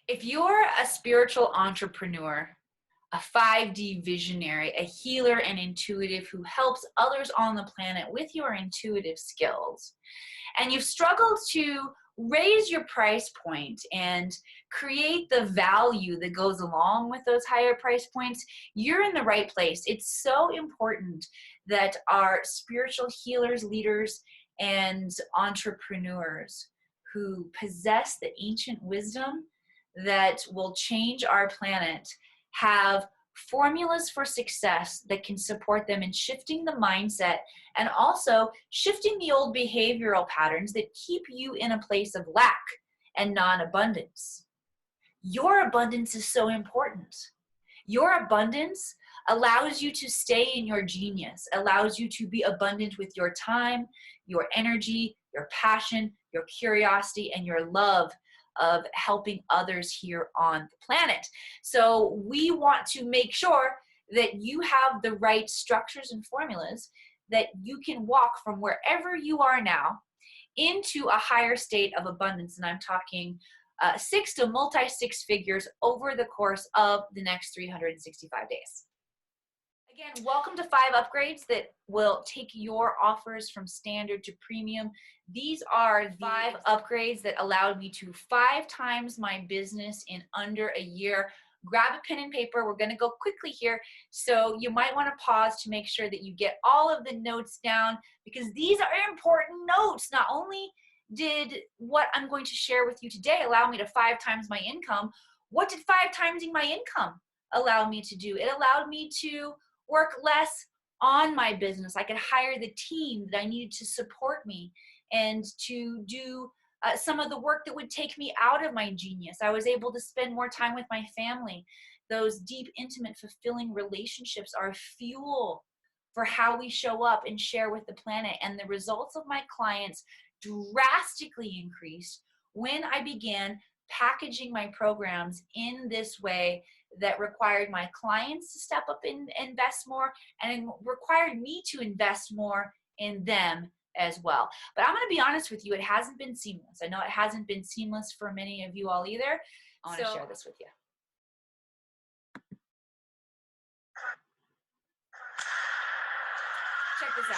If you're a spiritual entrepreneur, a 5D visionary, a healer and intuitive who helps others on the planet with your intuitive skills, and you've struggled to raise your price point and create the value that goes along with those higher price points, you're in the right place. It's so important that our spiritual healers, leaders, and entrepreneurs who possess the ancient wisdom that will change our planet have formulas for success that can support them in shifting the mindset and also shifting the old behavioral patterns that keep you in a place of lack and non-abundance. Your abundance is so important. Your abundance allows you to stay in your genius, allows you to be abundant with your time, your energy, your passion, your curiosity, and your love of helping others here on the planet. So we want to make sure that you have the right structures and formulas that you can walk from wherever you are now into a higher state of abundance. And I'm talking 6 to multi-six figures over the course of the next 365 days. Again, welcome to 5 upgrades that will take your offers from standard to premium. These are the 5 upgrades that allowed me to 5 times my business in under a year. Grab a pen and paper. We're going to go quickly here. So you might want to pause to make sure that you get all of the notes down, because these are important notes. Not only did what I'm going to share with you today allow me to 5 times my income, what did 5 timesing my income allow me to do? It allowed me to work less on my business. I could hire the team that I needed to support me and to do some of the work that would take me out of my genius. I was able to spend more time with my family. Those deep, intimate, fulfilling relationships are fuel for how we show up and share with the planet. And the results of my clients drastically increased when I began packaging my programs in this way that required my clients to step up and invest more, and required me to invest more in them as well. But I'm going to be honest with you, it hasn't been seamless. I know it hasn't been seamless for many of you all either. I want to share this with you. Check this out.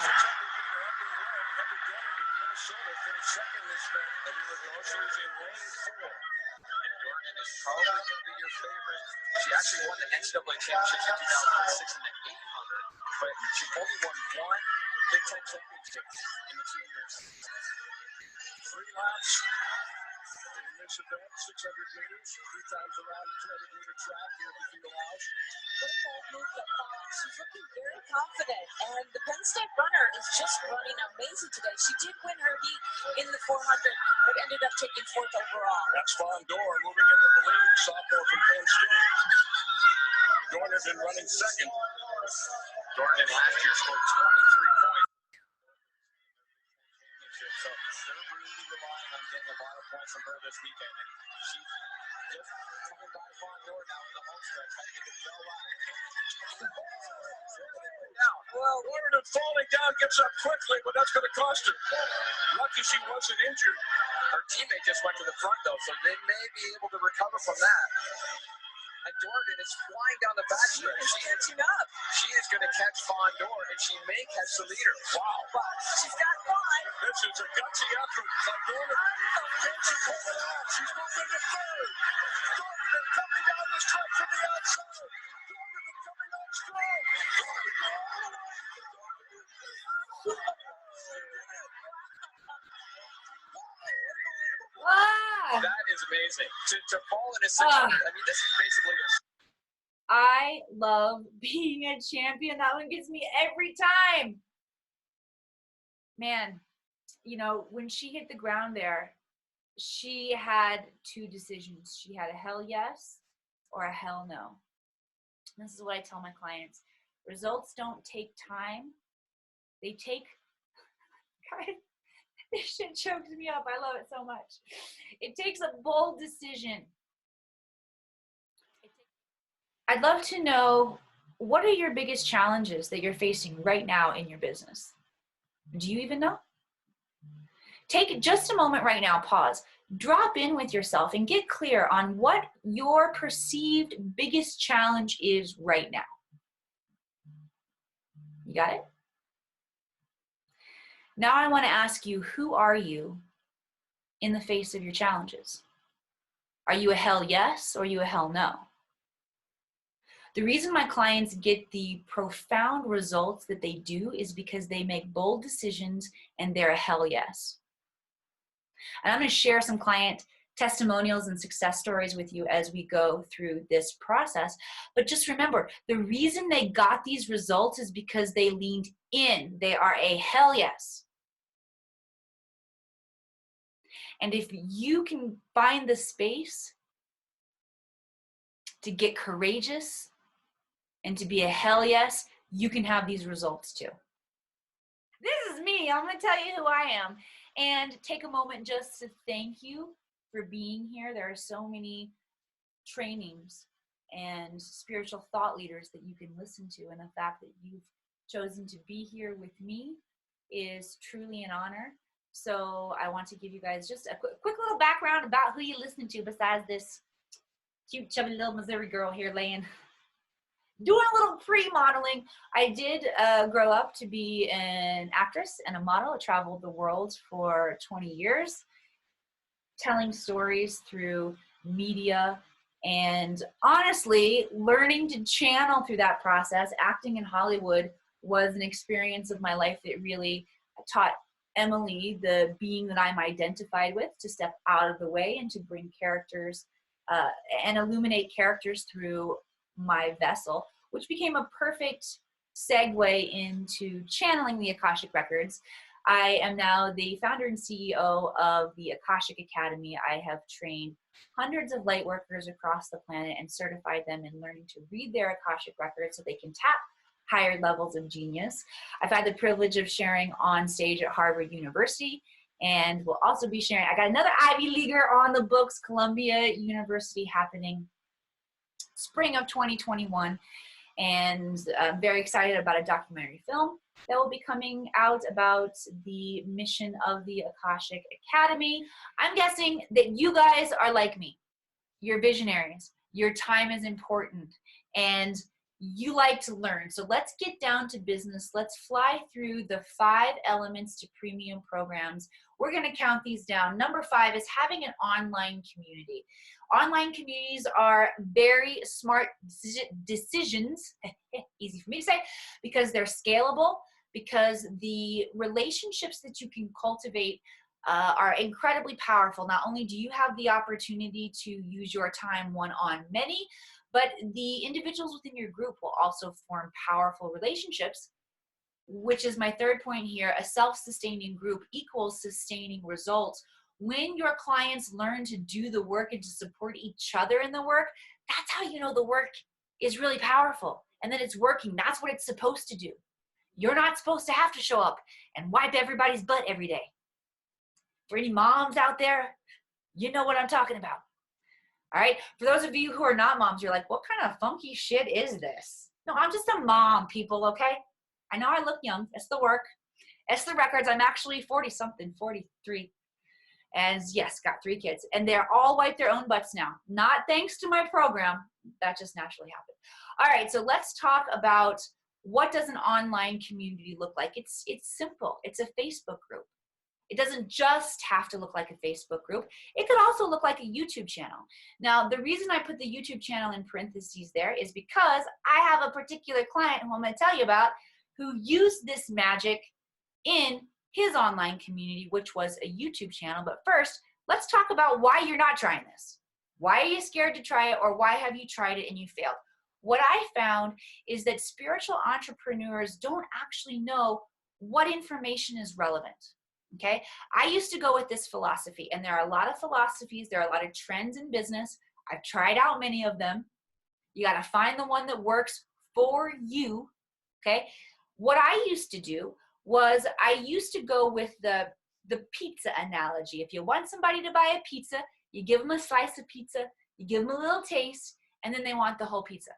Is probably going to be your favorite. She actually won the NCAA championships in 2006 in the 800, but she only won 1 Big Ten championship in the 2 years. 3 laps in this event, 600 meters, 3 times around the 200-meter track here at the field house. She's looking very confident, and the Penn State runner is just running amazing today. She did win her heat in the 400, but ended up taking 4th overall. That's Fawn Dorr moving into the lead, sophomore from Penn State. Dorn had been running second. Dorn in last year scored 23 points. So they're really relying on getting a lot of points from her this weekend, and she's just coming by Fawn Dorr now in the home stretch, heading into Bell Rock. Dorn falling down, gets up quickly, but that's going to cost her. Lucky she wasn't injured. Her teammate just went to the front, though, so they may be able to recover from that. And Dorn is flying down the backstretch. She is catching up. She is going to catch Fawn Dorn, and she may catch the leader. Wow. But she's got Fawn. This is a gutsy effort by Dorn. She's holding on. She's moving to 3rd. Dorn coming down the stretch from the outside. Dorn coming on strong. That is amazing. To fall in a 600, I mean, this is basically a... I love being a champion. That one gets me every time. Man, you know, when she hit the ground there, she had 2 decisions. She had a hell yes or a hell no. This is what I tell my clients. Results don't take time. They take... God, this shit chokes me up. I love it so much. It takes a bold decision. I'd love to know, what are your biggest challenges that you're facing right now in your business? Do you even know? Take just a moment right now, pause. drop in with yourself and get clear on what your perceived biggest challenge is right now. You got it? Now I want to ask you, who are you in the face of your challenges? Are you a hell yes or are you a hell no? The reason my clients get the profound results that they do is because they make bold decisions and they're a hell yes. And I'm going to share some client testimonials and success stories with you as we go through this process. But just remember, the reason they got these results is because they leaned in. They are a hell yes. And if you can find the space to get courageous and to be a hell yes, you can have these results too. This is me. I'm going to tell you who I am. And take a moment just to thank you for being here. There are so many trainings and spiritual thought leaders that you can listen to. And the fact that you've chosen to be here with me is truly an honor. So I want to give you guys just a quick little background about who you listen to besides this cute, chubby little Missouri girl here laying. Doing a little pre-modeling. I did grow up to be an actress and a model. I traveled the world for 20 years, telling stories through media, and honestly, learning to channel through that process. Acting in Hollywood was an experience of my life that really taught Emily, the being that I'm identified with, to step out of the way and to bring characters and illuminate characters through my vessel, which became a perfect segue into channeling the Akashic Records. I am now the founder and CEO of the Akashic Academy. I have trained hundreds of light workers across the planet and certified them in learning to read their Akashic Records so they can tap higher levels of genius. I've had the privilege of sharing on stage at Harvard University, and we'll also be sharing, I got another Ivy Leaguer on the books, Columbia University, happening spring of 2021. And I'm very excited about a documentary film that will be coming out about the mission of the Akashic Academy. I'm guessing that you guys are like me. You're visionaries. Your time is important. And you like to learn. So let's get down to business. Let's fly through the 5 elements to premium programs. We're going to count these down. Number 5 is having an online community. Online communities are very smart decisions, easy for me to say, because they're scalable, because the relationships that you can cultivate are incredibly powerful. Not only do you have the opportunity to use your time one-on-many, but the individuals within your group will also form powerful relationships, which is my third point here. A self-sustaining group equals sustaining results. When your clients learn to do the work and to support each other in the work, that's how you know the work is really powerful and that it's working. That's what it's supposed to do. You're not supposed to have to show up and wipe everybody's butt every day. For any moms out there, you know what I'm talking about. All right. For those of you who are not moms, you're like, what kind of funky shit is this? No, I'm just a mom, people. Okay. I know I look young. It's the work. It's the records. I'm actually 40 something, 43. And yes, got 3 kids. And they're all wipe their own butts now. Not thanks to my program. That just naturally happened. All right. So let's talk about what does an online community look like? It's simple. It's a Facebook group. It doesn't just have to look like a Facebook group. It could also look like a YouTube channel. Now, the reason I put the YouTube channel in parentheses there is because I have a particular client who I'm going to tell you about who used this magic in his online community, which was a YouTube channel. But first, let's talk about why you're not trying this. Why are you scared to try it, or why have you tried it and you failed? What I found is that spiritual entrepreneurs don't actually know what information is relevant. Okay, I used to go with this philosophy, and there are a lot of philosophies, there are a lot of trends in business. I've tried out many of them. You got to find the one that works for you. Okay, what I used to do was I used to go with the pizza analogy. If you want somebody to buy a pizza, you give them a slice of pizza, you give them a little taste, and then they want the whole pizza.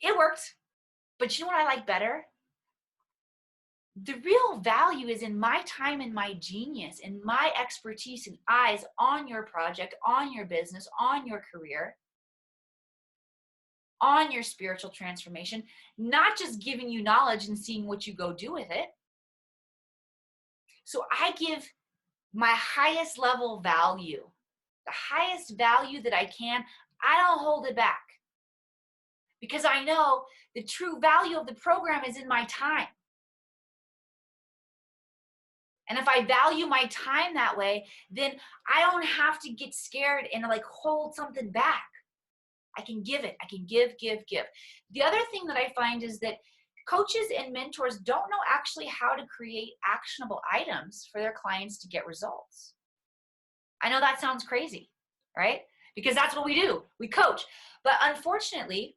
It worked, but you know what I like better? The real value is in my time and my genius and my expertise and eyes on your project, on your business, on your career, on your spiritual transformation, not just giving you knowledge and seeing what you go do with it. So I give my highest level value, the highest value that I can. I don't hold it back because I know the true value of the program is in my time. And if I value my time that way, then I don't have to get scared and like hold something back. I can give it. I can give. The other thing that I find is that coaches and mentors don't know actually how to create actionable items for their clients to get results. I know that sounds crazy, right? Because that's what we do. We coach. But unfortunately,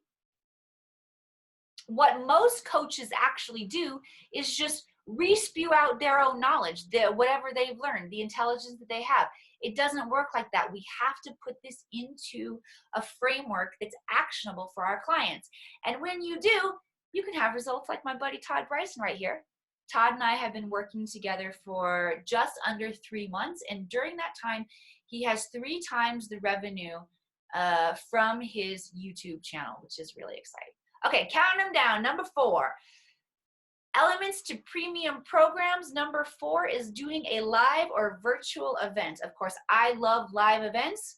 what most coaches actually do is just re-spew out their own knowledge, whatever they've learned, the intelligence that they have. It doesn't work like that. We have to put this into a framework that's actionable for our clients. And when you do, you can have results like my buddy Todd Bryson right here. Todd and I have been working together for just under 3 months. And during that time, he has 3 times the revenue from his YouTube channel, which is really exciting. Okay, counting them down. Number 4. Elements to premium programs. Number 4 is doing a live or virtual event. Of course, I love live events.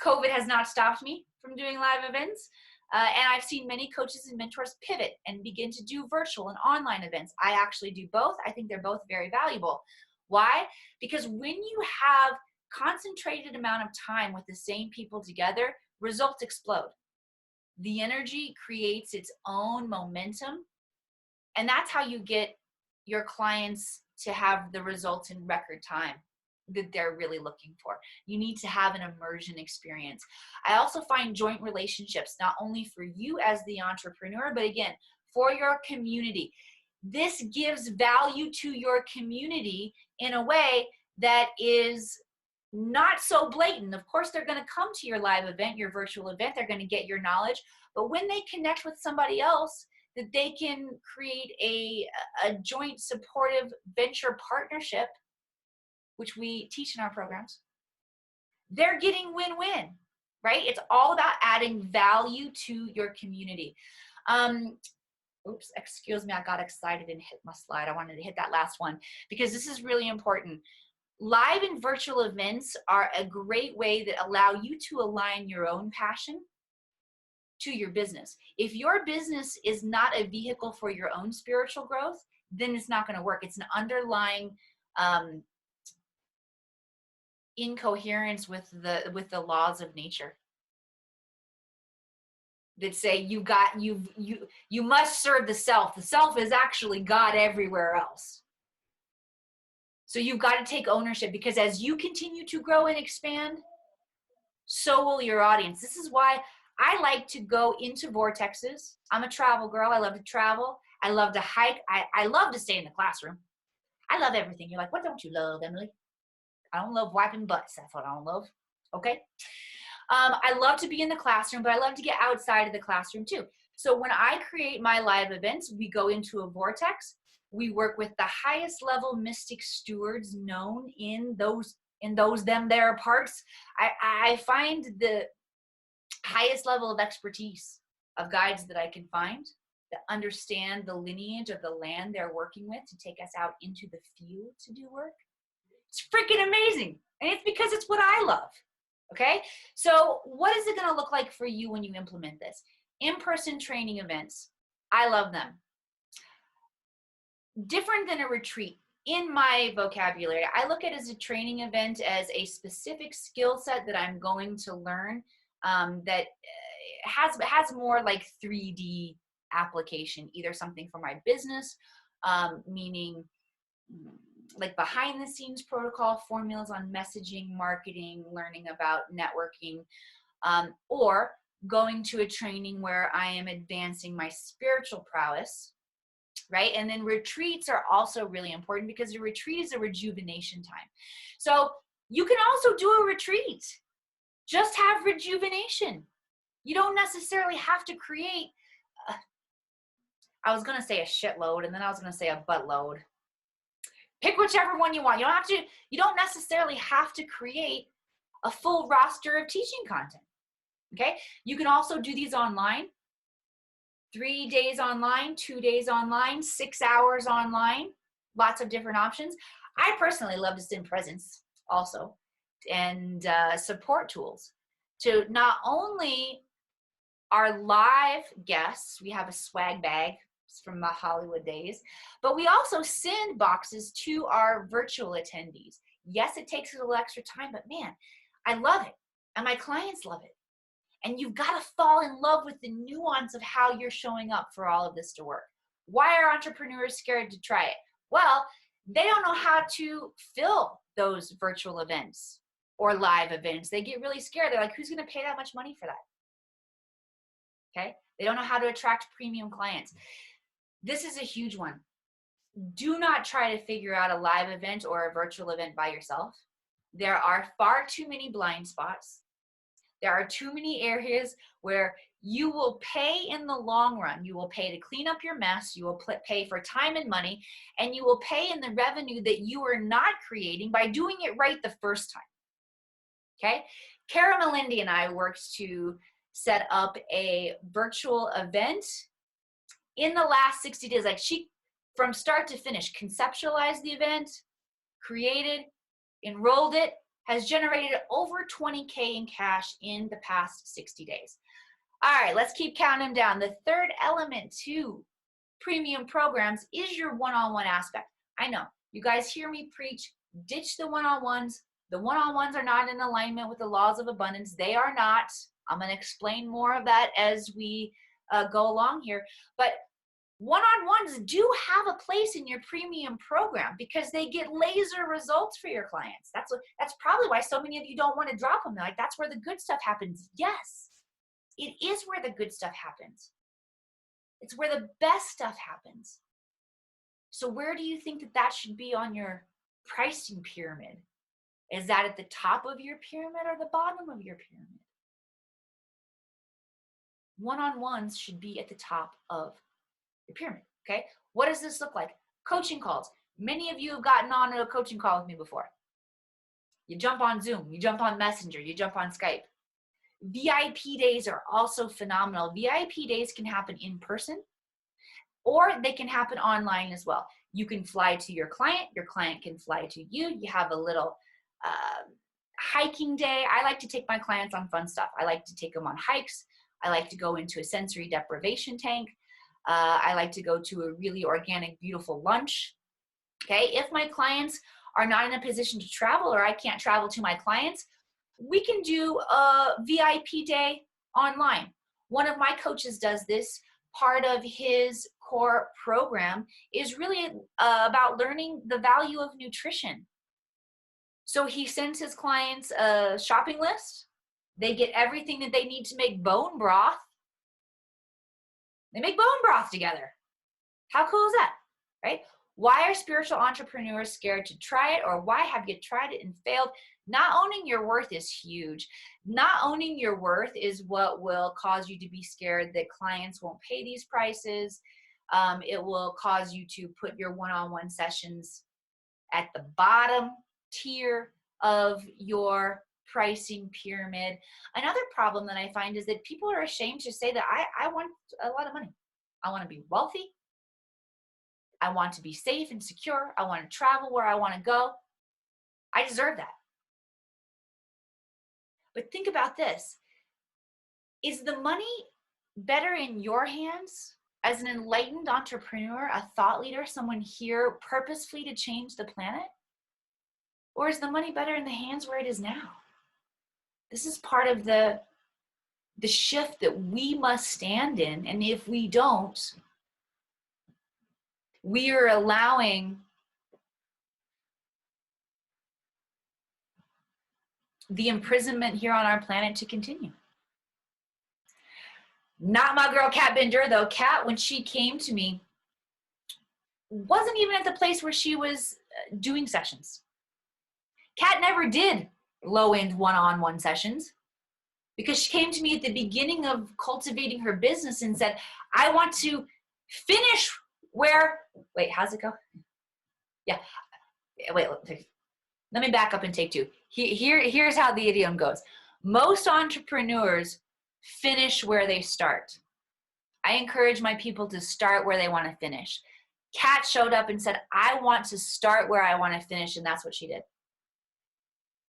COVID has not stopped me from doing live events. And I've seen many coaches and mentors pivot and begin to do virtual and online events. I actually do both. I think they're both very valuable. Why? Because when you have concentrated amount of time with the same people together, results explode. The energy creates its own momentum. And that's how you get your clients to have the results in record time that they're really looking for. You need to have an immersion experience. I also find joint relationships, not only for you as the entrepreneur, but again, for your community. This gives value to your community in a way that is not so blatant. Of course, they're going to come to your live event, your virtual event. They're going to get your knowledge. But when they connect with somebody else, that they can create a joint supportive venture partnership, which we teach in our programs, they're getting win-win, right? It's all about adding value to your community. Oops, excuse me, I got excited and hit my slide. I wanted to hit that last one because this is really important. Live and virtual events are a great way that allow you to align your own passion to your business. If your business is not a vehicle for your own spiritual growth, then it's not going to work. It's an underlying incoherence with the laws of nature that say you must serve the self. The self is actually God everywhere else. So you've got to take ownership, because as you continue to grow and expand, so will your audience. This is why I like to go into vortexes. I'm a travel girl. I love to travel. I love to hike. I love to stay in the classroom. I love everything. You're like, what don't you love, Emily? I don't love wiping butts. That's what I don't love. Okay. I love to be in the classroom, but I love to get outside of the classroom too. So when I create my live events, we go into a vortex. We work with the highest level mystic stewards known in those them there parts. I find the highest level of expertise of guides that I can find that understand the lineage of the land they're working with to take us out into the field to do work. It's freaking amazing. And it's because it's what I love. Okay. So what is it going to look like for you when you implement this? In-person training events. I love them. Different than a retreat. In my vocabulary, I look at it as a training event as a specific skill set that I'm going to learn that has more like 3D application, either something for my business, meaning like behind the scenes protocol, formulas on messaging, marketing, learning about networking, or going to a training where I am advancing my spiritual prowess, right? And then retreats are also really important because a retreat is a rejuvenation time. So you can also do a retreat. Just have rejuvenation. You don't necessarily have to create I was going to say a shitload, and then I was going to say a buttload. Pick whichever one you want. You don't necessarily have to create a full roster of teaching content. Okay? You can also do these online. 3 days online, 2 days online, 6 hours online, lots of different options. I personally love to send presents also, and support tools to not only our live guests. We have a swag bag from the Hollywood days, but we also send boxes to our virtual attendees. Yes, it takes a little extra time, but man, I love it, and my clients love it. And you've got to fall in love with the nuance of how you're showing up for all of this to work. Why are entrepreneurs scared to try it? Well, they don't know how to fill those virtual events or live events. They get really scared. They're like, who's going to pay that much money for that? Okay? They don't know how to attract premium clients. This is a huge one. Do not try to figure out a live event or a virtual event by yourself. There are far too many blind spots. There are too many areas where you will pay in the long run. You will pay to clean up your mess. You will pay for time and money, and you will pay in the revenue that you are not creating by doing it right the first time. Okay? Kara Melindy and I worked to set up a virtual event in the last 60 days. Like, she, from start to finish, conceptualized the event, created, enrolled it, has generated over $20K in cash in the past 60 days. All right, let's keep counting them down. The third element to premium programs is your one-on-one aspect. I know, you guys hear me preach, ditch the one-on-ones. The one-on-ones are not in alignment with the laws of abundance. They are not. I'm going to explain more of that as we go along here. But one-on-ones do have a place in your premium program because they get laser results for your clients. That's probably why so many of you don't want to drop them. They're like, that's where the good stuff happens. Yes, it is where the good stuff happens. It's where the best stuff happens. So where do you think that should be on your pricing pyramid? Is that at the top of your pyramid or the bottom of your pyramid? One-on-ones should be at the top of your pyramid, okay? What does this look like? Coaching calls. Many of you have gotten on a coaching call with me before. You jump on Zoom, you jump on Messenger, you jump on Skype. VIP days are also phenomenal. VIP days can happen in person, or they can happen online as well. You can fly to your client can fly to you. You have a little hiking day. I like to take my clients on fun stuff. I like to take them on hikes. I like to go into a sensory deprivation tank. I like to go to a really organic, beautiful lunch. Okay, if my clients are not in a position to travel, or I can't travel to my clients, we can do a VIP day online. One of my coaches does this. Part of his core program is really about learning the value of nutrition. So he sends his clients a shopping list. They get everything that they need to make bone broth. They make bone broth together. How cool is that, right? Why are spiritual entrepreneurs scared to try it, or why have you tried it and failed? Not owning your worth is huge. Not owning your worth is what will cause you to be scared that clients won't pay these prices. It will cause you to put your one-on-one sessions at the bottom tier of your pricing pyramid. Another problem that I find is that people are ashamed to say that I want a lot of money. I want to be wealthy. I want to be safe and secure. I want to travel where I want to go. I deserve that. But think about this. Is the money better in your hands as an enlightened entrepreneur, a thought leader, someone here purposefully to change the planet? Or is the money better in the hands where it is now? This is part of the shift that we must stand in. And if we don't, we are allowing the imprisonment here on our planet to continue. Not my girl, Kat Bender, though. Kat, when she came to me, wasn't even at the place where she was doing sessions. Kat never did low-end one-on-one sessions because she came to me at the beginning of cultivating her business and said, I want to Finish where, wait, how's it go? Yeah, wait, let me back up and take two. Here's how the idiom goes. Most entrepreneurs finish where they start. I encourage my people to start where they want to finish. Kat showed up and said, I want to start where I want to finish, and that's what she did.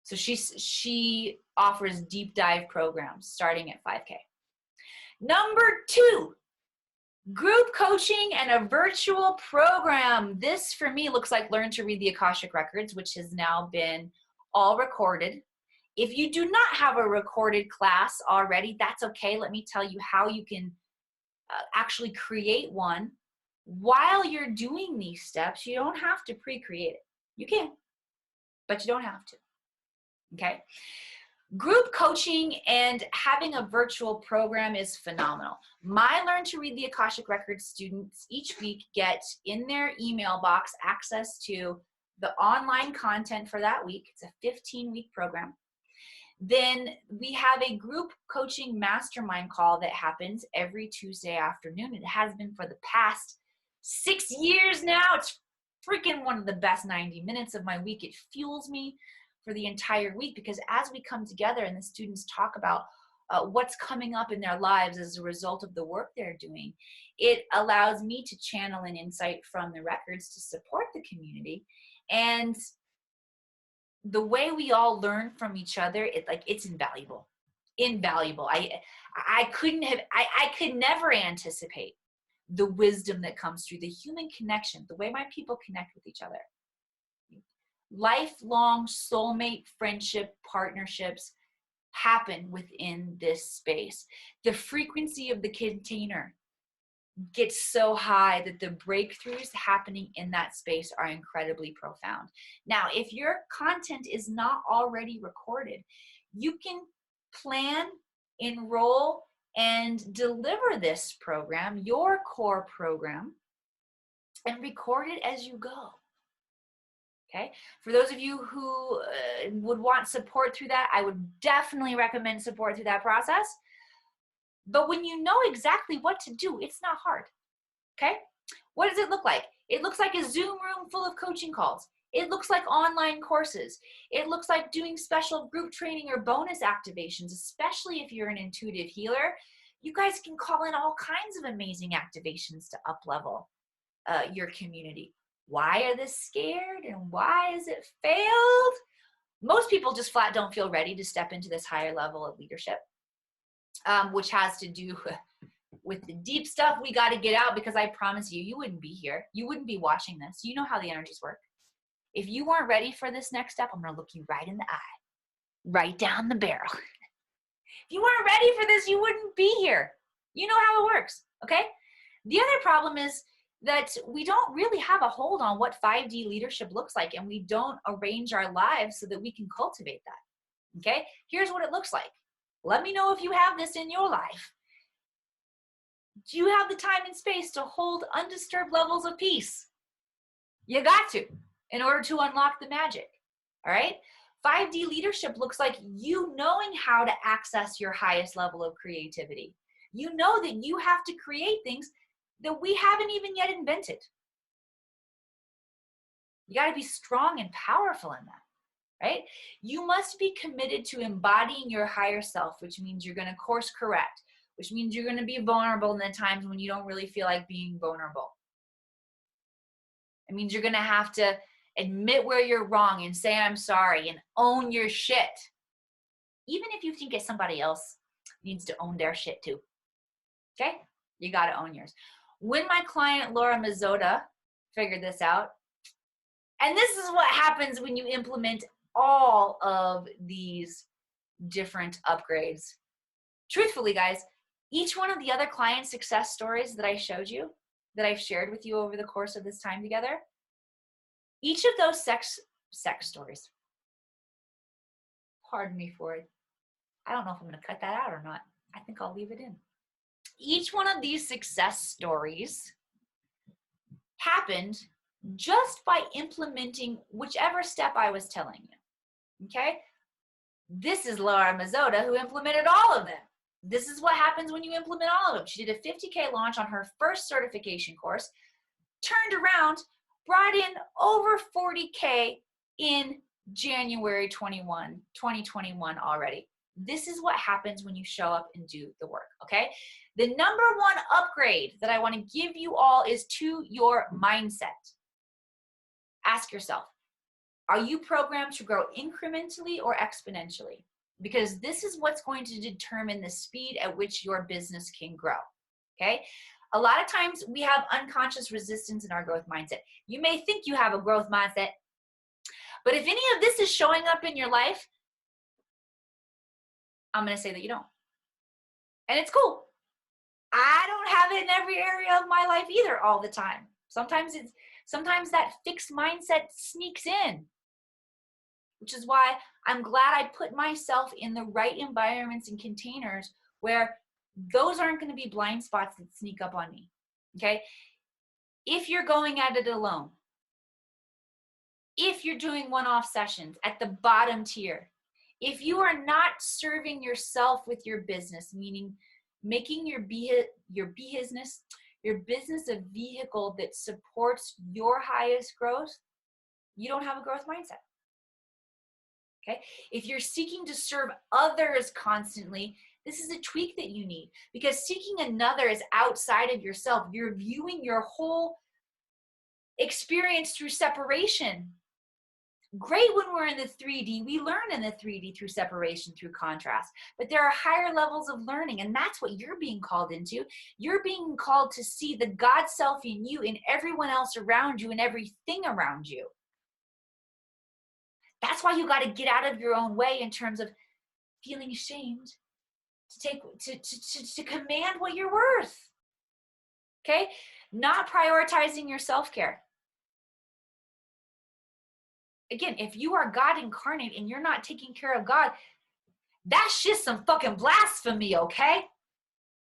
So she offers deep dive programs starting at 5K. Number 2, group coaching and a virtual program. This for me looks like Learn to Read the Akashic Records, which has now been all recorded. If you do not have a recorded class already, that's okay. Let me tell you how you can actually create one. While you're doing these steps, you don't have to pre-create it. You can, but you don't have to. Okay? Group coaching and having a virtual program is phenomenal. My Learn to Read the Akashic Records students each week get in their email box access to the online content for that week. It's a 15-week program. Then we have a group coaching mastermind call that happens every Tuesday afternoon. It has been for the past 6 years now. It's freaking one of the best 90 minutes of my week. It fuels me for the entire week, because as we come together and the students talk about what's coming up in their lives as a result of the work they're doing, it allows me to channel an insight from the records to support the community. And the way we all learn from each other, it's invaluable. I could never anticipate the wisdom that comes through the human connection, the way my people connect with each other. Lifelong soulmate friendship partnerships happen within this space. The frequency of the container gets so high that the breakthroughs happening in that space are incredibly profound. Now, if your content is not already recorded, you can plan, enroll, and deliver this program, your core program, and record it as you go. Okay, for those of you who would want support through that, I would definitely recommend support through that process. But when you know exactly what to do, it's not hard. Okay, what does it look like? It looks like a Zoom room full of coaching calls. It looks like online courses. It looks like doing special group training or bonus activations, especially if you're an intuitive healer. You guys can call in all kinds of amazing activations to up-level your community. Why are they scared and why has it failed? Most people just flat don't feel ready to step into this higher level of leadership, which has to do with the deep stuff we got to get out, because I promise you, you wouldn't be here. You wouldn't be watching this. You know how the energies work. If you weren't ready for this next step, I'm going to look you right in the eye, right down the barrel. If you weren't ready for this, you wouldn't be here. You know how it works, okay? The other problem is that we don't really have a hold on what 5D leadership looks like, and we don't arrange our lives so that we can cultivate that, okay? Here's what it looks like. Let me know if you have this in your life. Do you have the time and space to hold undisturbed levels of peace? You got to, in order to unlock the magic, all right? 5D leadership looks like you knowing how to access your highest level of creativity. You know that you have to create things that we haven't even yet invented. You got to be strong and powerful in that, right? You must be committed to embodying your higher self, which means you're going to course correct, which means you're going to be vulnerable in the times when you don't really feel like being vulnerable. It means you're going to have to admit where you're wrong and say, I'm sorry, and own your shit. Even if you think that somebody else needs to own their shit too. Okay? You got to own yours. When my client Laura Mazzotta figured this out, and this is what happens when you implement all of these different upgrades. Truthfully, guys, each one of the other client success stories that I showed you, that I've shared with you over the course of this time together, each of those sex stories, pardon me for it, I don't know if I'm going to cut that out or not. I think I'll leave it in. Each one of these success stories happened just by implementing whichever step I was telling you, okay? This is Laura Mazzotta, who implemented all of them. This is what happens when you implement all of them. She did a 50K launch on her first certification course, turned around, brought in over 40K in January 2021 already. This is what happens when you show up and do the work, okay? The number one upgrade that I want to give you all is to your mindset. Ask yourself, are you programmed to grow incrementally or exponentially? Because this is what's going to determine the speed at which your business can grow, okay? A lot of times we have unconscious resistance in our growth mindset. You may think you have a growth mindset, but if any of this is showing up in your life, I'm going to say that you don't. And it's cool. I don't have it in every area of my life either all the time. Sometimes that fixed mindset sneaks in, which is why I'm glad I put myself in the right environments and containers where those aren't going to be blind spots that sneak up on me, okay? If you're going at it alone, if you're doing one-off sessions at the bottom tier, if you are not serving yourself with your business, meaning making your business a vehicle that supports your highest growth, you don't have a growth mindset. Okay? If you're seeking to serve others constantly, this is a tweak that you need, because seeking another is outside of yourself. You're viewing your whole experience through separation. Great when we're in the 3D. We learn in the 3D through separation, through contrast. But there are higher levels of learning, and that's what you're being called into. You're being called to see the God self in you, in everyone else around you, and everything around you. That's why you got to get out of your own way in terms of feeling ashamed to command what you're worth. Okay? Not prioritizing your self-care. Again, if you are God incarnate and you're not taking care of God, that's just some fucking blasphemy, okay?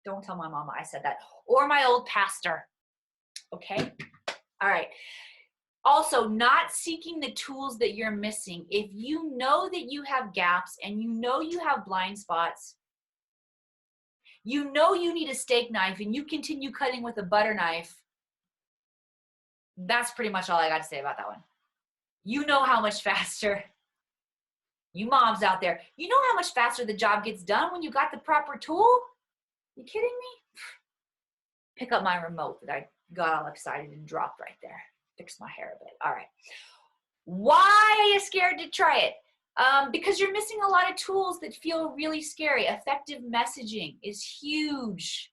Don't tell my mama I said that. Or my old pastor, okay? All right. Also, not seeking the tools that you're missing. If you know that you have gaps and you know you have blind spots, you know you need a steak knife and you continue cutting with a butter knife, that's pretty much all I got to say about that one. You know how much faster, you moms out there, you know how much faster the job gets done when you got the proper tool? You kidding me? Pick up my remote that I got all excited and dropped right there. Fix my hair a bit. All right. Why are you scared to try it? Because you're missing a lot of tools that feel really scary. Effective messaging is huge.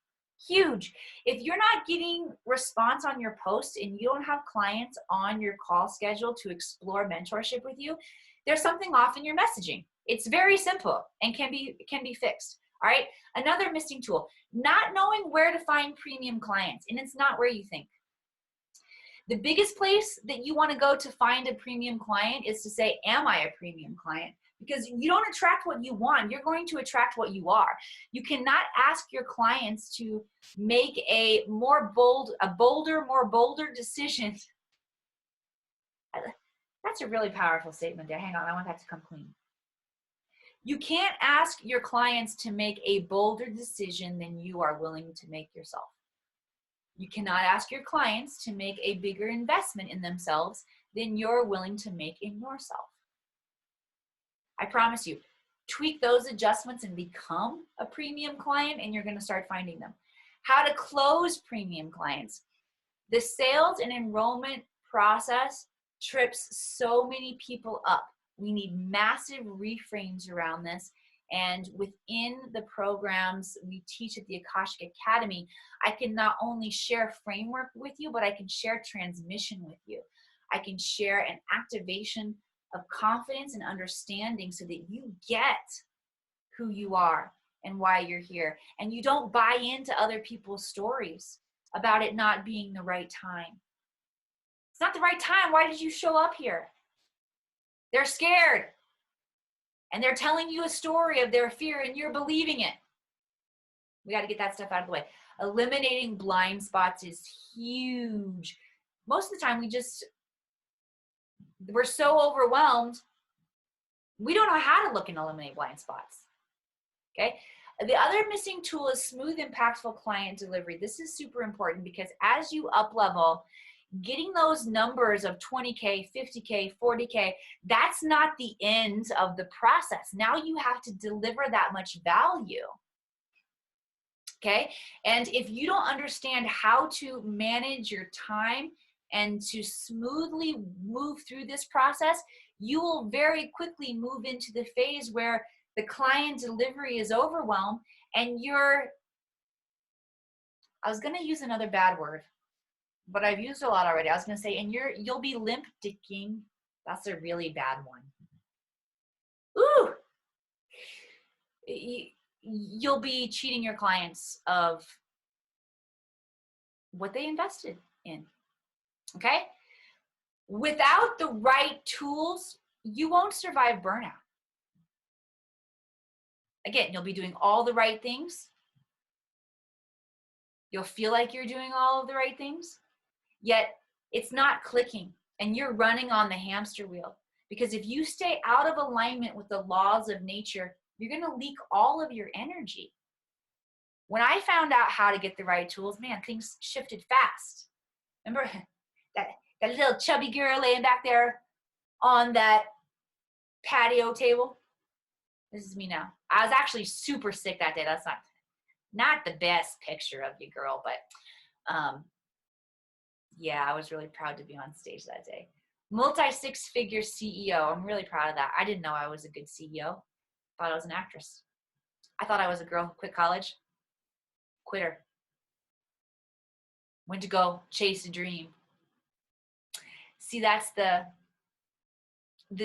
Huge. If you're not getting response on your post and you don't have clients on your call schedule to explore mentorship with you, there's something off in your messaging. It's very simple and can be fixed. All right. Another missing tool, not knowing where to find premium clients, and it's not where you think. The biggest place that you want to go to find a premium client is to say, am I a premium client? Because you don't attract what you want. You're going to attract what you are. You cannot ask your clients to make a bolder decision. That's a really powerful statement there. Hang on, I want that to come clean. You can't ask your clients to make a bolder decision than you are willing to make yourself. You cannot ask your clients to make a bigger investment in themselves than you're willing to make in yourself. I promise you, tweak those adjustments and become a premium client, and you're going to start finding them. How to close premium clients. The sales and enrollment process trips so many people up. We need massive reframes around this. And within the programs we teach at the Akashic Academy, I can not only share framework with you, but I can share transmission with you. I can share an activation of confidence and understanding so that you get who you are and why you're here. And you don't buy into other people's stories about it not being the right time. It's not the right time. Why did you show up here? They're scared. And they're telling you a story of their fear and you're believing it. We got to get that stuff out of the way. Eliminating blind spots is huge. Most of the time we're so overwhelmed, we don't know how to look and eliminate blind spots. Okay? The other missing tool is smooth, impactful client delivery. This is super important because as you up level, getting those numbers of 20K, 50K, 40K, that's not the end of the process. Now you have to deliver that much value. Okay? And if you don't understand how to manage your time and to smoothly move through this process, you will very quickly move into the phase where the client delivery is overwhelmed and I was going to use another bad word, but I've used a lot already. I was going to say, and you'll be limp dicking. That's a really bad one. Ooh. You'll be cheating your clients of what they invested in. Okay? Without the right tools, you won't survive burnout. Again, you'll be doing all the right things. You'll feel like you're doing all of the right things, yet it's not clicking and you're running on the hamster wheel. Because if you stay out of alignment with the laws of nature, you're going to leak all of your energy. When I found out how to get the right tools, man, things shifted fast. Remember that little chubby girl laying back there on that patio table? This is me now. I was actually super sick that day. That's not the best picture of you, girl, but yeah, I was really proud to be on stage that day. Multi-six-figure CEO. I'm really proud of that. I didn't know I was a good CEO. Thought I was an actress. I thought I was a girl who quit college. Quitter. Went to go chase a dream. See, that's the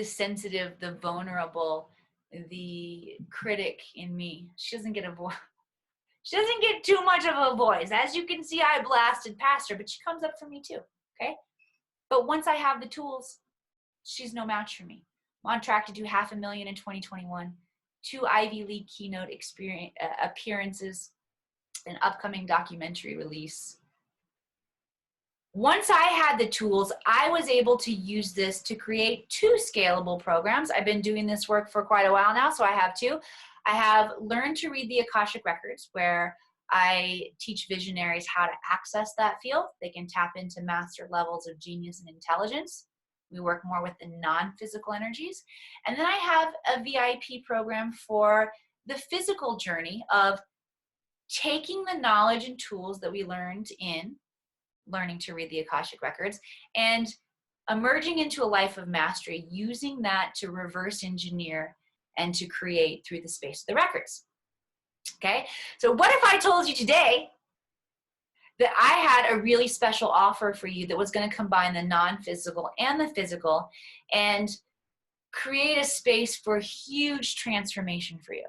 sensitive, the vulnerable, the critic in me. She doesn't get a voice. She doesn't get too much of a voice. As you can see, I blasted past her, but she comes up for me too, okay? But once I have the tools, she's no match for me. I'm on track to do $500,000 in 2021, 2 Ivy League keynote appearances, an upcoming documentary release. Once I had the tools, I was able to use this to create 2 scalable programs. I've been doing this work for quite a while now, so I have 2. I have learned to read the Akashic Records, where I teach visionaries how to access that field. They can tap into master levels of genius and intelligence. We work more with the non-physical energies. And then I have a VIP program for the physical journey of taking the knowledge and tools that we learned in learning to read the Akashic Records and emerging into a life of mastery, using that to reverse engineer and to create through the space of the records. Okay, so what if I told you today that I had a really special offer for you that was going to combine the non-physical and the physical and create a space for huge transformation for you?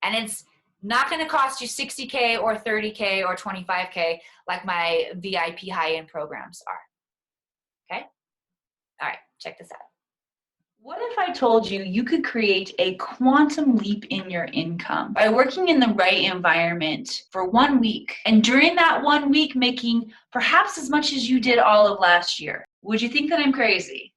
And it's not going to cost you $60K or $30K or $25K like my VIP high-end programs are. Okay? All right, check this out. What if I told you you could create a quantum leap in your income by working in the right environment for 1 week, and during that 1 week making perhaps as much as you did all of last year? Would you think that I'm crazy?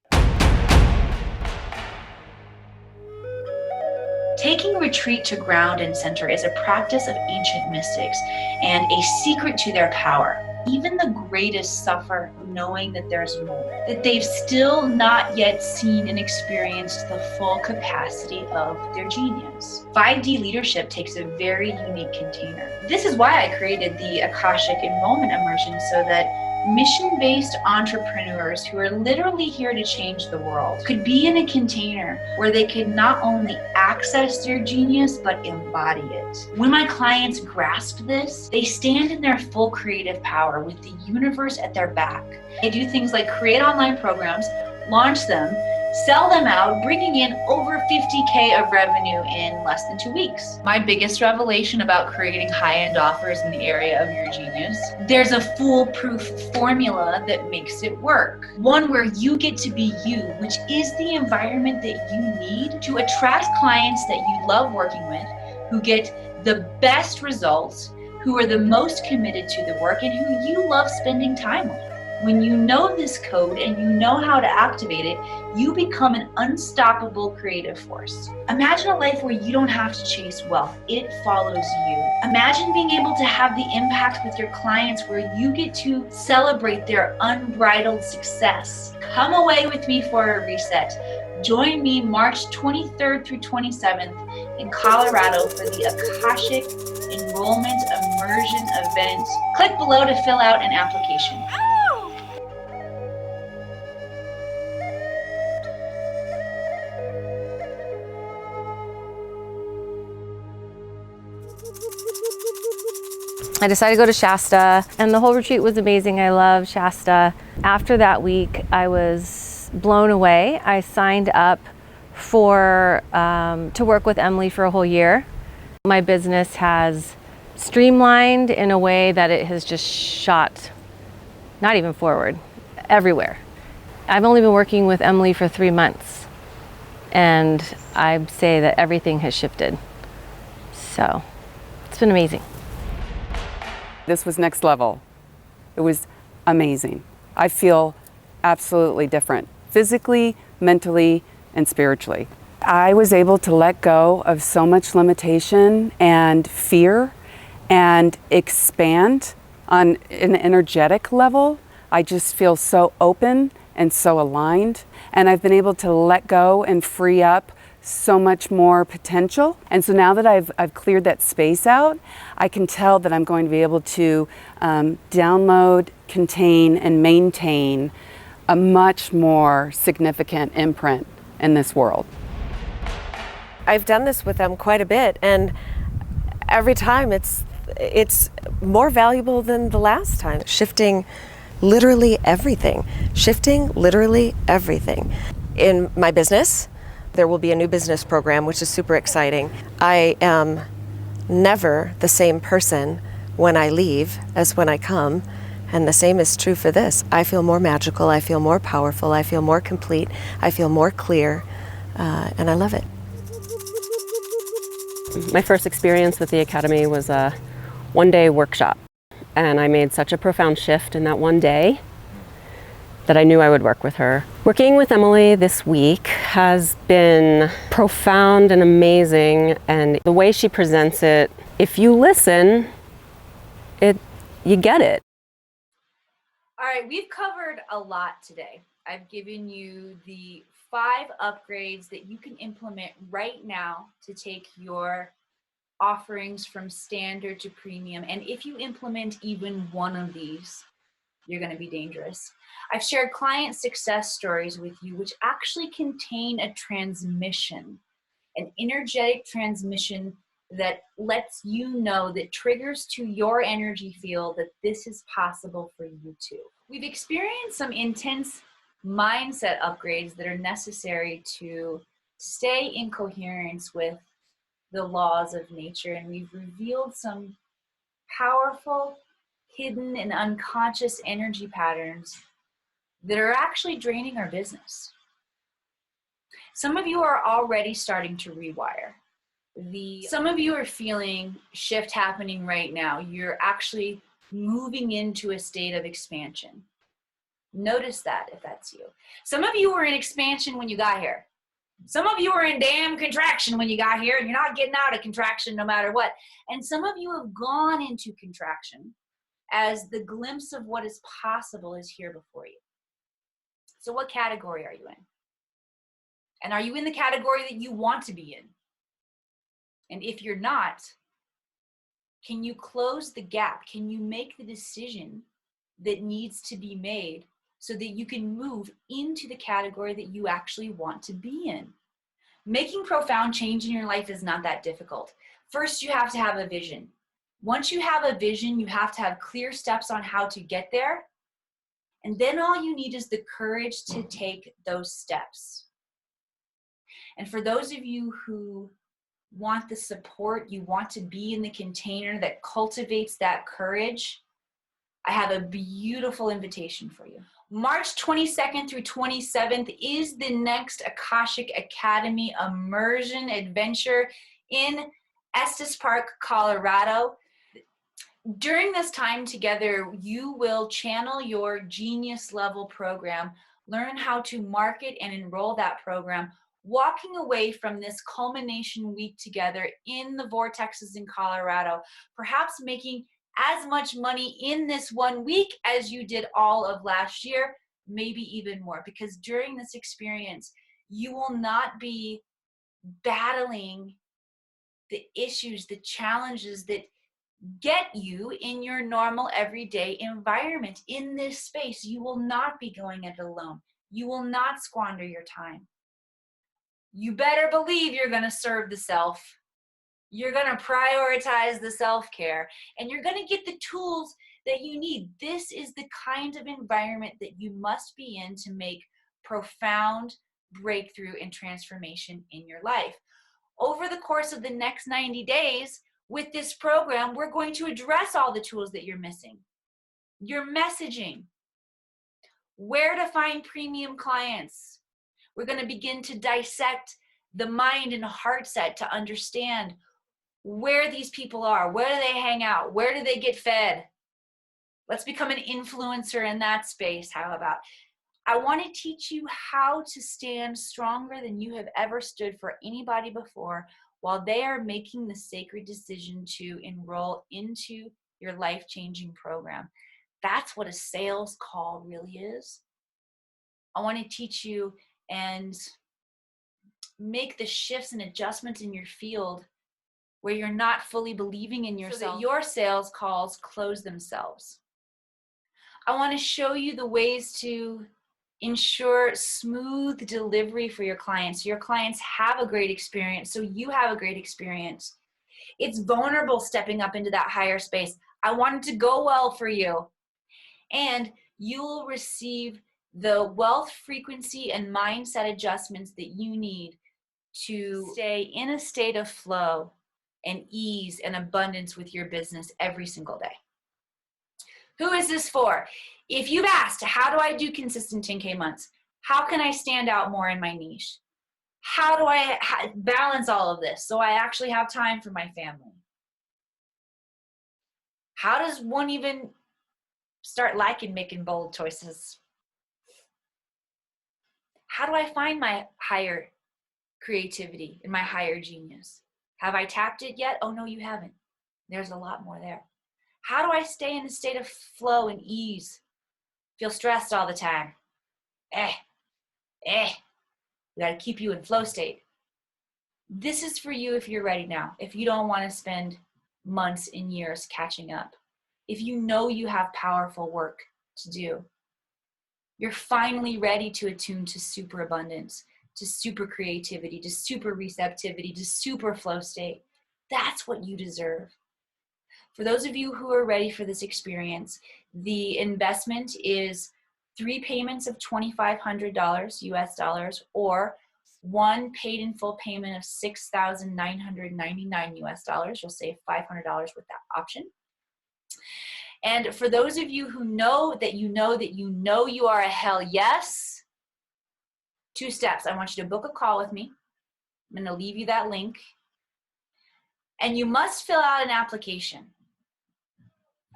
Taking retreat to ground and center is a practice of ancient mystics and a secret to their power. Even the greatest suffer knowing that there's more, that they've still not yet seen and experienced the full capacity of their genius. 5D leadership takes a very unique container. This is why I created the Akashic Enrollment Immersion, so that mission-based entrepreneurs who are literally here to change the world could be in a container where they could not only access their genius, but embody it. When my clients grasp this, they stand in their full creative power with the universe at their back. They do things like create online programs, launch them, sell them out, bringing in over $50K of revenue in less than 2 weeks. My biggest revelation about creating high-end offers in the area of your genius, there's a foolproof formula that makes it work. One where you get to be you, which is the environment that you need to attract clients that you love working with, who get the best results, who are the most committed to the work, and who you love spending time with. When you know this code and you know how to activate it, you become an unstoppable creative force. Imagine a life where you don't have to chase wealth, it follows you. Imagine being able to have the impact with your clients where you get to celebrate their unbridled success. Come away with me for a reset. Join me March 23rd through 27th in Colorado for the Akashic Enrollment Immersion event. Click below to fill out an application. I decided to go to Shasta, and the whole retreat was amazing. I love Shasta. After that week, I was blown away. I signed up for to work with Emily for a whole year. My business has streamlined in a way that it has just shot, not even forward, everywhere. I've only been working with Emily for 3 months, and I'd say that everything has shifted. So it's been amazing. This was next level. It was amazing. I feel absolutely different, physically, mentally, and spiritually. I was able to let go of so much limitation and fear and expand on an energetic level. I just feel so open and so aligned. And I've been able to let go and free up so much more potential. And so now that I've cleared that space out, I can tell that I'm going to be able to download, contain, and maintain a much more significant imprint in this world. I've done this with them quite a bit, and every time it's more valuable than the last time. Shifting literally everything. In my business, there will be a new business program, which is super exciting. I am never the same person when I leave as when I come, and the same is true for this. I feel more magical, I feel more powerful, I feel more complete, I feel more clear, and I love it. My first experience with the Academy was a one-day workshop, and I made such a profound shift in that one day that I knew I would work with her. Working with Emily this week has been profound and amazing, and the way she presents it, if you listen, you get it. All right, we've covered a lot today. I've given you the 5 upgrades that you can implement right now to take your offerings from standard to premium. And if you implement even one of these, you're going to be dangerous. I've shared client success stories with you, which actually contain a transmission, an energetic transmission that lets you know, that triggers to your energy field that this is possible for you too. We've experienced some intense mindset upgrades that are necessary to stay in coherence with the laws of nature, and we've revealed some powerful, hidden, and unconscious energy patterns that are actually draining our business. Some of you are already starting to rewire. Some of you are feeling shift happening right now. You're actually moving into a state of expansion. Notice that if that's you. Some of you were in expansion when you got here. Some of you are in damn contraction when you got here, and you're not getting out of contraction no matter what. And some of you have gone into contraction as the glimpse of what is possible is here before you. So what category are you in? And are you in the category that you want to be in? And if you're not, can you close the gap? Can you make the decision that needs to be made so that you can move into the category that you actually want to be in? Making profound change in your life is not that difficult. First, you have to have a vision. Once you have a vision, you have to have clear steps on how to get there. And then all you need is the courage to take those steps. And for those of you who want the support, you want to be in the container that cultivates that courage, I have a beautiful invitation for you. March 22nd through 27th is the next Akashic Academy Immersion Adventure in Estes Park, Colorado. During this time together, you will channel your genius level program, learn how to market and enroll that program, walking away from this culmination week together in the vortexes in Colorado, perhaps making as much money in this 1 week as you did all of last year, maybe even more, because during this experience, you will not be battling the issues, the challenges that get you in your normal everyday environment. In this space, you will not be going it alone. You will not squander your time. You better believe you're going to serve the self. You're going to prioritize the self-care, and you're going to get the tools that you need. This is the kind of environment that you must be in to make profound breakthrough and transformation in your life. Over the course of the next 90 days, with this program, we're going to address all the tools that you're missing. Your messaging, where to find premium clients. We're going to begin to dissect the mind and heart set to understand where these people are, where do they hang out, where do they get fed. Let's become an influencer in that space. How about? I want to teach you how to stand stronger than you have ever stood for anybody before, while they are making the sacred decision to enroll into your life-changing program. That's what a sales call really is. I want to teach you and make the shifts and adjustments in your field where you're not fully believing in yourself, so that your sales calls close themselves. I want to show you the ways to ensure smooth delivery for your clients. Your clients have a great experience, so you have a great experience. It's vulnerable stepping up into that higher space. I want it to go well for you. And you will receive the wealth frequency and mindset adjustments that you need to stay in a state of flow and ease and abundance with your business every single day. Who is this for? If you've asked, how do I do consistent 10K months? How can I stand out more in my niche? How do I balance all of this so I actually have time for my family? How does one even start liking making bold choices? How do I find my higher creativity and my higher genius? Have I tapped it yet? Oh no, you haven't. There's a lot more there. How do I stay in a state of flow and ease? Feel stressed all the time. We gotta keep you in flow state. This is for you if you're ready now. If you don't want to spend months and years catching up. If you know you have powerful work to do. You're finally ready to attune to super abundance, to super creativity, to super receptivity, to super flow state. That's what you deserve. For those of you who are ready for this experience, the investment is 3 payments of $2,500 US dollars, or 1 paid in full payment of $6,999 US dollars. You'll save $500 with that option. And for those of you who know that you know that you know you are a hell yes, 2 steps. I want you to book a call with me. I'm going to leave you that link. And you must fill out an application.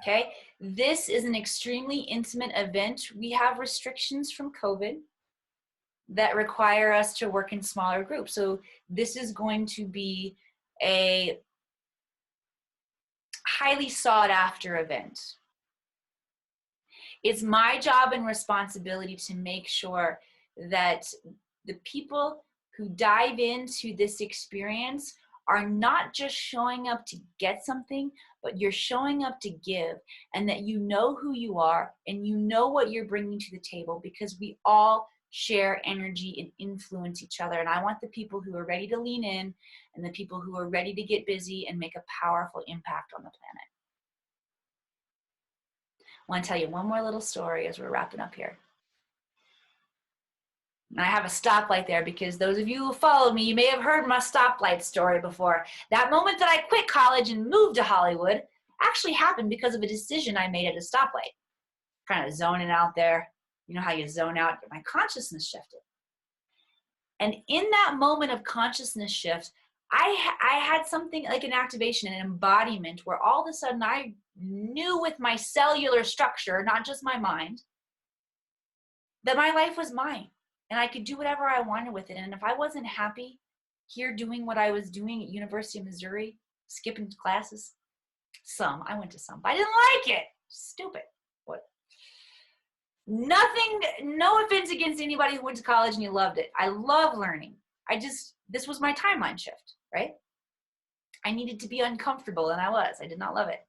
Okay? This is an extremely intimate event. We have restrictions from COVID that require us to work in smaller groups. So this is going to be a highly sought after event. It's my job and responsibility to make sure that the people who dive into this experience are not just showing up to get something, but you're showing up to give, and that you know who you are and you know what you're bringing to the table, because we all share energy and influence each other. And I want the people who are ready to lean in and the people who are ready to get busy and make a powerful impact on the planet. I want to tell you one more little story as we're wrapping up here. And I have a stoplight there because those of you who followed me, you may have heard my stoplight story before. That moment that I quit college and moved to Hollywood actually happened because of a decision I made at a stoplight. Kind of zoning out there. You know how you zone out? My consciousness shifted. And in that moment of consciousness shift, I had something like an activation, an embodiment, where all of a sudden I knew with my cellular structure, not just my mind, that my life was mine and I could do whatever I wanted with it. And if I wasn't happy here doing what I was doing at University of Missouri, skipping classes, I went to some, but I didn't like it. Stupid. What? Nothing, no offense against anybody who went to college and you loved it. I love learning. This was my timeline shift, right? I needed to be uncomfortable, and I did not love it.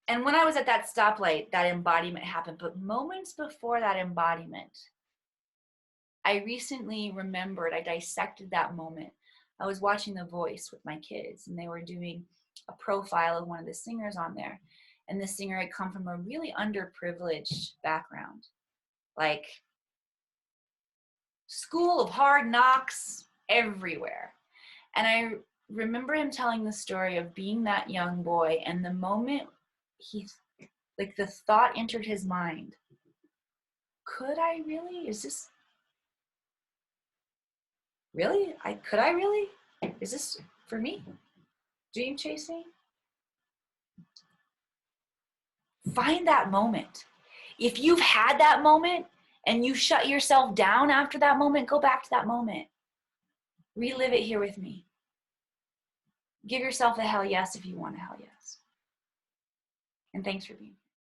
And when I was at that stoplight, that embodiment happened. But moments before that embodiment, I recently remembered, I dissected that moment. I was watching The Voice with my kids, and they were doing a profile of one of the singers on there. And the singer had come from a really underprivileged background, like school of hard knocks everywhere. And I remember him telling the story of being that young boy, and the moment the thought entered his mind, could I really? Is this really? Could I really? Is this for me? Dream chasing? Find that moment. If you've had that moment and you shut yourself down after that moment, go back to that moment. Relive it here with me. Give yourself a hell yes if you want a hell yes. And thanks for being here.